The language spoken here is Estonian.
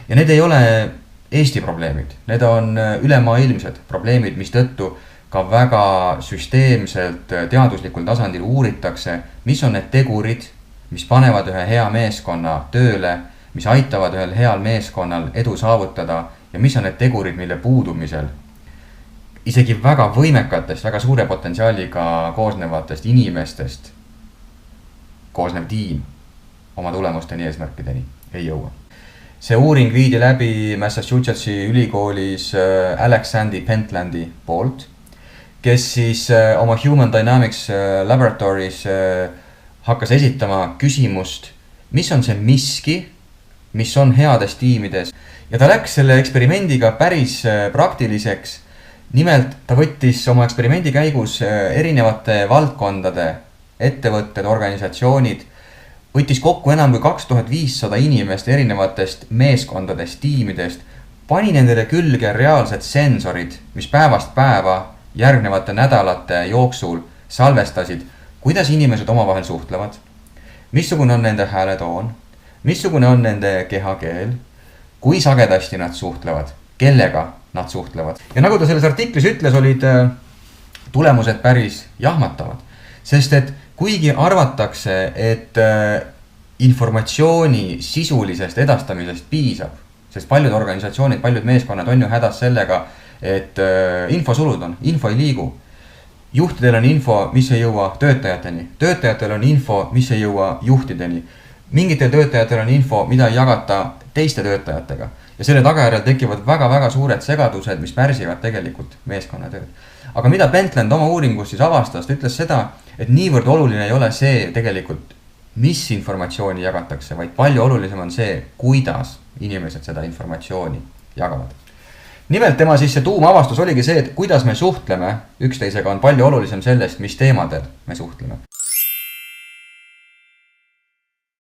Ja need ei ole Eesti probleemid, need on ülemaailmsed probleemid, mis tõttu ka väga süsteemselt teaduslikul tasandil uuritakse, mis on need tegurid, mis panevad ühe hea meeskonna tööle, mis aitavad ühel heal meeskonnal edu saavutada ja mis on need tegurid, mille puudumisel isegi väga võimekatest, väga suure potentsiaaliga koosnevatest inimestest koosnev tiim oma tulemusteni eesmärkideni ei jõua. See uuring viidi läbi Massachusettsi ülikoolis Alex Sandy Pentlandi poolt, kes siis oma Human Dynamics Laboratories hakkas esitama küsimust, mis on see miski, mis on heades tiimides. Ja ta läks selle eksperimendiga päris praktiliseks. Nimelt ta võttis oma eksperimendi käigus erinevate valdkondade, ettevõtted, organisatsioonid, võttis kokku enam kui 2500 inimest erinevatest meeskondadest, tiimidest, pani nendele külge reaalsed sensorid, mis päevast päeva järgnevate nädalate jooksul salvestasid, kuidas inimesed omavahel suhtlevad, missugune on nende hääletoon, missugune on nende kehakeel, kui sagedasti nad suhtlevad, kellega nad suhtlevad. Ja nagu ta selles artiklis ütles, olid tulemused päris jahmatavad, sest et kuigi arvatakse, et informatsiooni sisulisest edastamisest piisab, sest paljud organisatsioonid, paljud meeskonnad on ju hädas sellega, et infosulud on, info ei liigu. Juhtidel on info, mis ei jõua töötajateni. Töötajatel on info, mis ei jõua juhtideni. Mingitel töötajatel on info, mida ei jagata teiste töötajatega. Ja selle tagajärjel tekivad väga-väga suured segadused, mis pärsivad tegelikult meeskonnatööd. Aga mida Pentland oma uuringus siis avastas, ta ütles seda, et niivõrd oluline ei ole see tegelikult, mis informatsiooni jagatakse, vaid palju olulisem on see, kuidas inimesed seda informatsiooni jagavad. Nimelt tema siis see tuumavastus oligi see, et kuidas me suhtleme üksteisega on palju olulisem sellest, mis teemadel me suhtleme.